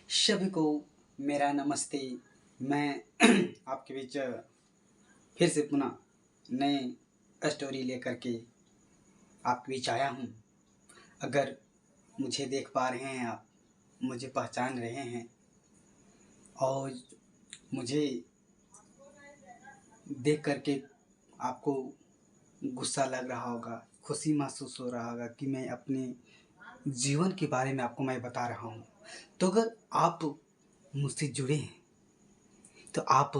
सभी को मेरा नमस्ते। मैं आपके बीच फिर से पुनः नए स्टोरी लेकर के आपके बीच आया हूँ। अगर मुझे देख पा रहे हैं, आप मुझे पहचान रहे हैं और मुझे देख करके आपको गुस्सा लग रहा होगा, खुशी महसूस हो रहा होगा कि मैं अपने जीवन के बारे में आपको मैं बता रहा हूँ। तो अगर आप मुझसे जुड़े हैं तो आप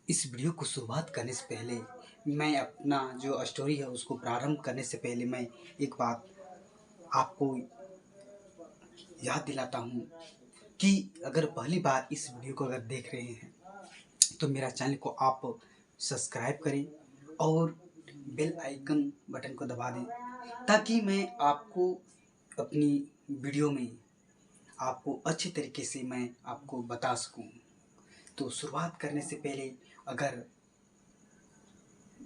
इस वीडियो को शुरुआत करने से पहले, मैं अपना जो स्टोरी है उसको प्रारंभ करने से पहले मैं एक बात आपको याद दिलाता हूँ कि अगर पहली बार इस वीडियो को अगर देख रहे हैं तो मेरा चैनल को आप सब्सक्राइब करें और बेल आइकन बटन को दबा दें ताकि मैं आपको अपनी वीडियो में आपको अच्छे तरीके से मैं आपको बता सकूं। तो शुरुआत करने से पहले अगर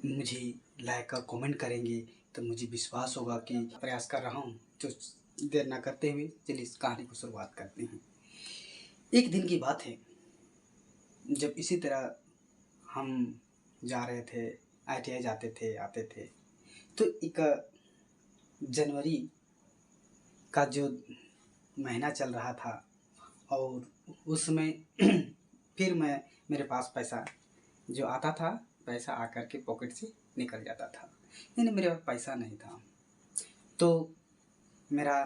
मुझे लाइक और कमेंट करेंगे तो मुझे विश्वास होगा कि प्रयास कर रहा हूँ। तो देर ना करते हुए चलिए इस कहानी को शुरुआत करते हैं। एक दिन की बात है, जब इसी तरह हम जा रहे थे, ITI जाते थे आते थे, तो एक जनवरी का जो महीना चल रहा था और उसमें फिर मेरे पास पैसा जो आता था, पैसा आकर के पॉकेट से निकल जाता था, यानी मेरे पास पैसा नहीं था। तो मेरा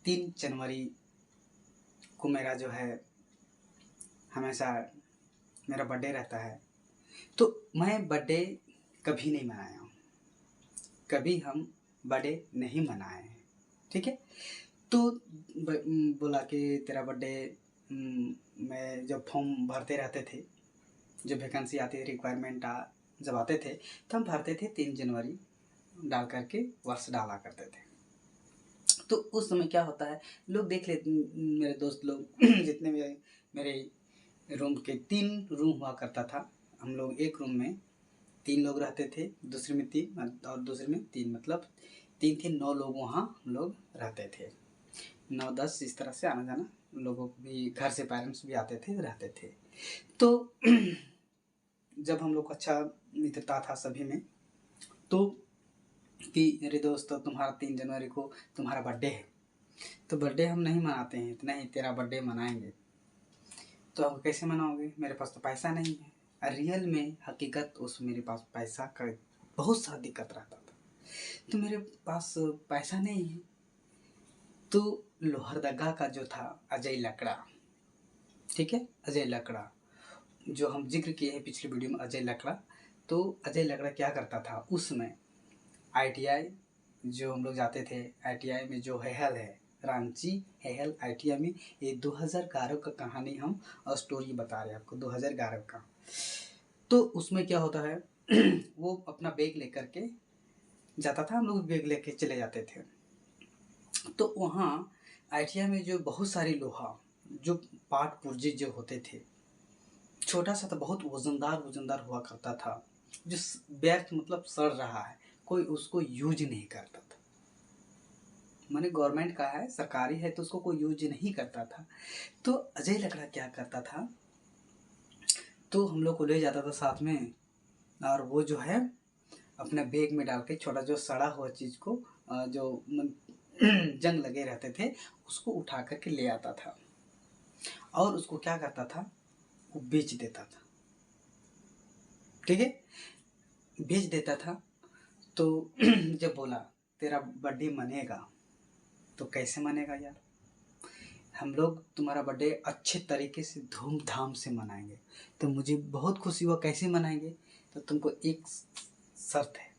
3 जनवरी को मेरा जो है हमेशा मेरा बर्थडे रहता है। तो मैं बर्थडे कभी नहीं मनाया हूँ, कभी हम बर्थडे नहीं मनाए हैं, ठीक है। तो बोला कि तेरा बर्थडे, मैं जब फॉर्म भरते रहते थे, जब वैकेंसी आती थी, रिक्वायरमेंट जब आते थे तो हम भरते थे 3 जनवरी डाल करके वर्ष डाला करते थे। तो उस समय क्या होता है, लोग देख लेते, मेरे दोस्त लोग जितने भी मेरे रूम के 3 रूम हुआ करता था। हम लोग एक रूम में 3 लोग रहते थे, दूसरे में 3 और दूसरे में 3, मतलब 3 9 लोग वहाँ हम लोग रहते थे। 9 10 इस तरह से आना जाना, लोगों को भी घर से पेरेंट्स भी आते थे, रहते थे। तो जब हम लोग अच्छा मित्रता था सभी में, तो कि मेरे दोस्त तुम्हारा 3 जनवरी को तुम्हारा बर्थडे है, तो बर्थडे हम नहीं मनाते हैं, तो नहीं तेरा बर्थडे मनाएंगे। तो अब कैसे मनाओगे, मेरे पास तो पैसा नहीं है। रियल में हकीकत उस मेरे पास पैसा का बहुत सा दिक्कत रहता था, तो मेरे पास पैसा नहीं है। तो लोहरदगा का जो था अजय लकड़ा, ठीक है, अजय लकड़ा जो हम जिक्र किए हैं पिछली वीडियो में, अजय लकड़ा। तो अजय लकड़ा क्या करता था उसमें, ITI जो हम लोग जाते थे, ITI में जो हेहल है, रांची हेहल ITI में, ये 2011 का कहानी हम स्टोरी बता रहे हैं आपको, 2011 का। तो उसमें क्या होता है वो अपना बैग लेकर के जाता था, हम लोग बैग लेके चले जाते थे। तो वहाँ ITI में जो बहुत सारे लोहा, जो पाट पुर्जे जो होते थे, छोटा सा था, बहुत वजनदार हुआ करता था, जो व्यर्थ मतलब सड़ रहा है, कोई उसको यूज नहीं करता था। माने गवर्नमेंट का है, सरकारी है, तो उसको कोई यूज नहीं करता था। तो अजय लकड़ा क्या करता था, तो हम लोग को ले जाता था साथ में, और वो जो है अपने बैग में डाल के छोटा जो सड़ा हुआ चीज़ को, जो जंग लगे रहते थे, उसको उठा करके ले आता था और उसको क्या करता था, वो बेच देता था, ठीक है, बेच देता था। तो जब बोला तेरा बर्थडे मनेगा, तो कैसे मनेगा यार, हम लोग तुम्हारा बर्थडे अच्छे तरीके से धूमधाम से मनाएंगे। तो मुझे बहुत खुशी हुआ, कैसे मनाएंगे, तो तुमको एक शर्त है,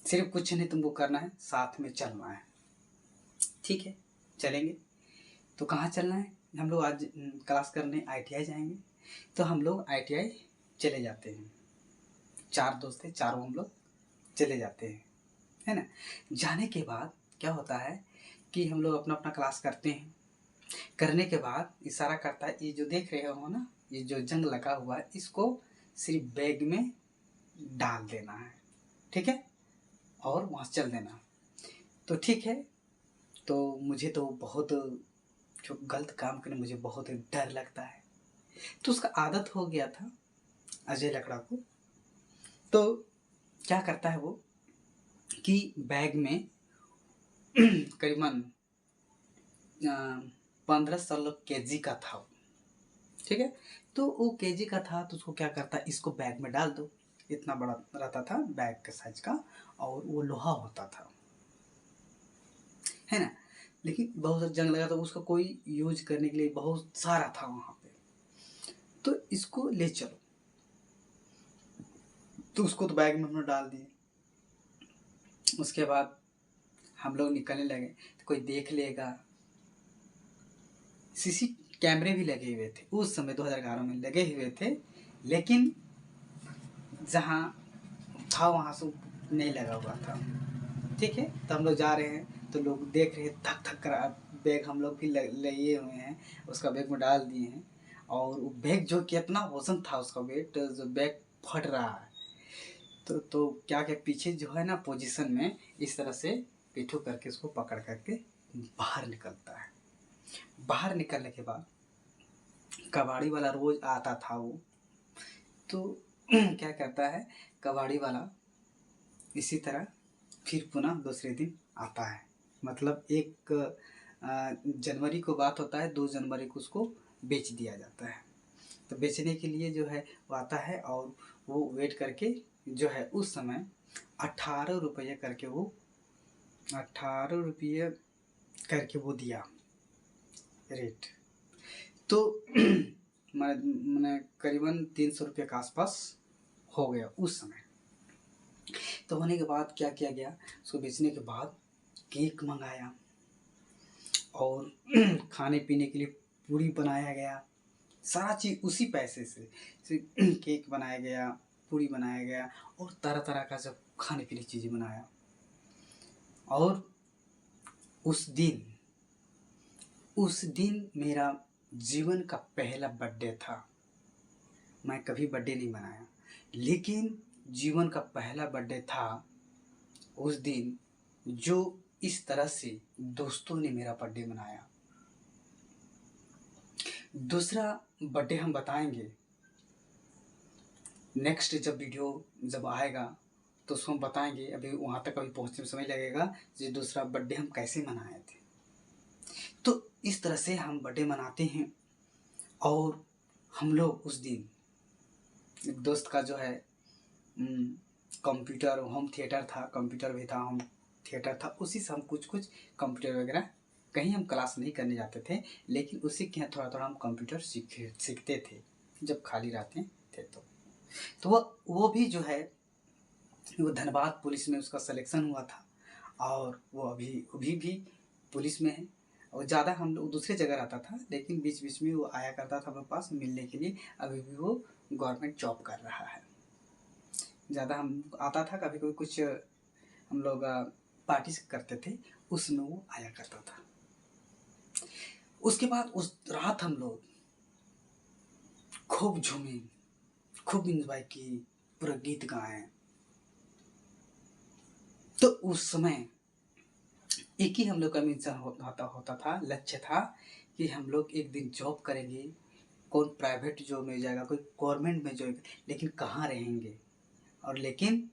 सिर्फ कुछ नहीं तुमको करना है, साथ में चलना है। ठीक है, चलेंगे। तो कहाँ चलना है, हम लोग आज क्लास करने ITI जाएंगे। तो हम लोग ITI चले जाते हैं, 4 दोस्त थे, चारों हम लोग चले जाते हैं, है ना। जाने के बाद क्या होता है कि हम लोग अपना अपना क्लास करते हैं। करने के बाद इशारा करता है, ये जो देख रहे हो ना, ये जो जंग लगा हुआ है, इसको सिर्फ बैग में डाल देना है, ठीक है, और वहाँ चल देना। तो ठीक है। तो मुझे तो बहुत जो गलत काम करने मुझे बहुत ही डर लगता है। तो उसका आदत हो गया था अजय लकड़ा को। तो क्या करता है वो कि बैग में करीबन 15-16 केजी का था वो, ठीक है। तो वो केजी का था तो उसको क्या करता है, इसको बैग में डाल दो। इतना बड़ा रहता था बैग के साइज का, और वो लोहा होता था, है ना। लेकिन बहुत जंग लगा तो उसका कोई यूज करने के लिए बहुत सारा था वहाँ पे। तो इसको ले चलो, तो उसको तो बैग में हमने डाल दिए। उसके बाद हम लोग निकलने लगे तो कोई देख लेगा। सीसी कैमरे भी लगे हुए थे उस समय, 2011 में लगे हुए थे, लेकिन जहाँ था वहाँ से नहीं लगा हुआ था, ठीक है। तो हम लोग जा रहे हैं तो लोग देख रहे हैं, धक धक करा बैग हम लोग भी लिए हुए हैं, उसका बैग में डाल दिए हैं। और वो बैग जो कितना वजन था उसका वेट, जो बैग फट रहा है। तो क्या क्या पीछे जो है ना पोजीशन में इस तरह से पीठू करके उसको पकड़ करके बाहर निकलता है। बाहर निकलने के बाद कबाड़ी वाला रोज आता था वो, तो क्या करता है कबाड़ी वाला इसी तरह फिर पुनः दूसरे दिन आता है। मतलब 1 जनवरी को बात होता है, 2 जनवरी को उसको बेच दिया जाता है। तो बेचने के लिए जो है वो आता है, और वो वेट करके जो है उस समय 18 रुपये करके वो 18 रुपये करके वो दिया रेट। तो मैंने करीबन 300 रुपये के आसपास हो गया उस समय। तो होने के बाद क्या किया गया, उसको बेचने के बाद केक मंगाया, और खाने पीने के लिए पूरी बनाया गया, सारा चीज़ उसी पैसे से केक बनाया गया, पूरी बनाया गया, और तरह तरह का सब खाने पीने की चीज़ें बनाया। और उस दिन मेरा जीवन का पहला बर्थडे था। मैं कभी बर्थडे नहीं मनाया, लेकिन जीवन का पहला बर्थडे था उस दिन, जो इस तरह से दोस्तों ने मेरा बर्थडे मनाया। दूसरा बर्थडे हम बताएंगे नेक्स्ट, जब वीडियो जब आएगा तो उसको हम बताएंगे। अभी वहाँ तक अभी पहुँचने में समय लगेगा, जो दूसरा बर्थडे हम कैसे मनाए थे। तो इस तरह से हम बर्थडे मनाते हैं। और हम लोग उस दिन एक दोस्त का जो है कंप्यूटर होम थिएटर था, कंप्यूटर भी था, होम थिएटर था, उसी से हम कुछ कंप्यूटर वगैरह, कहीं हम क्लास नहीं करने जाते थे, लेकिन उसी के यहाँ थोड़ा थोड़ा हम कंप्यूटर सीखते थे जब खाली रहते थे। तो वो भी जो है वो धनबाद पुलिस में उसका सिलेक्शन हुआ था, और वो अभी भी पुलिस में है। और ज़्यादा हम लोग दूसरी जगह रहता था, लेकिन बीच बीच में वो आया करता था हमारे पास मिलने के लिए। अभी भी वो गवर्नमेंट जॉब कर रहा है। ज़्यादा हम आता था, कभी कोई कुछ हम लोग पार्टी करते थे, उसमें वो आया करता था। उसके बाद उस रात हम लोग खूब झूमे, खूब इंजॉय की, पूरा गीत गाए। तो उस समय एक ही हम लोग का मिशन होता था, लक्ष्य था कि हम लोग एक दिन जॉब करेंगे। कौन प्राइवेट जॉब में जाएगा, कोई गवर्नमेंट में जॉब, लेकिन कहाँ रहेंगे। और लेकिन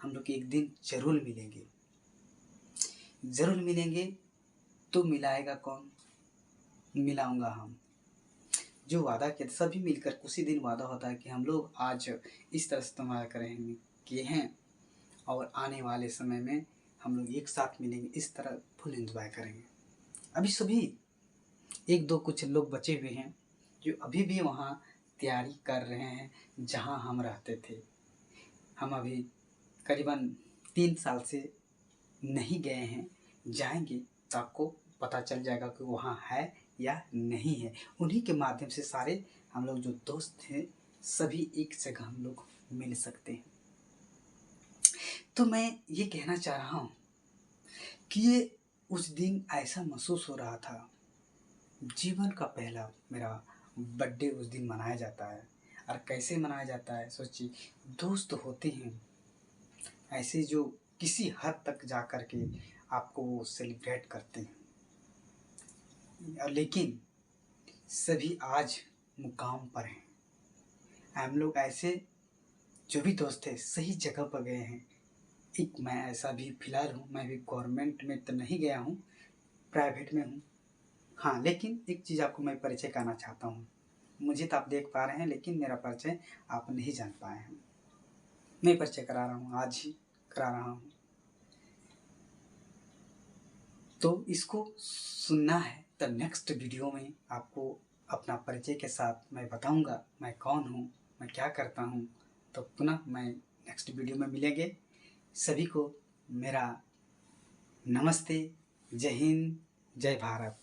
हम लोग एक दिन जरूर मिलेंगे, जरूर मिलेंगे। तो मिलाएगा कौन, मिलाऊंगा हम। जो वादा किया सभी मिलकर उसी दिन वादा होता है कि हम लोग आज इस तरह से तुम्हारा करेंगे किए हैं, और आने वाले समय में हम लोग एक साथ मिलेंगे, इस तरह फुल एंजॉय करेंगे। अभी सभी 1-2 कुछ लोग बचे हुए हैं जो अभी भी वहाँ तैयारी कर रहे हैं जहाँ हम रहते थे। हम अभी करीबन 3 साल से नहीं गए हैं, जाएंगे तो आपको पता चल जाएगा कि वहाँ है या नहीं है। उन्हीं के माध्यम से सारे हम लोग जो दोस्त हैं सभी एक जगह हम लोग मिल सकते हैं। तो मैं ये कहना चाह रहा हूँ कि ये उस दिन ऐसा महसूस हो रहा था, जीवन का पहला मेरा बर्थडे उस दिन मनाया जाता है। और कैसे मनाया जाता है सोचिए, दोस्त होते हैं ऐसे जो किसी हद तक जा कर के आपको वो सेलिब्रेट करते हैं। लेकिन सभी आज मुकाम पर हैं। हम लोग ऐसे जो भी दोस्त थे सही जगह पर गए हैं। एक मैं ऐसा भी फिलहाल हूँ, मैं भी गवर्नमेंट में तो नहीं गया हूँ, प्राइवेट में हूँ। हाँ, लेकिन एक चीज़ आपको मैं परिचय कराना चाहता हूँ। मुझे तो आप देख पा रहे हैं, लेकिन मेरा परिचय आप नहीं जान पाए हैं। मैं परिचय करा रहा हूँ, आज ही करा रहा हूँ। तो इसको सुनना है तो नेक्स्ट वीडियो में आपको अपना परिचय के साथ मैं बताऊंगा मैं कौन हूँ, मैं क्या करता हूँ। तो पुनः मैं नेक्स्ट वीडियो में मिलेंगे। सभी को मेरा नमस्ते, जय हिंद, जय भारत।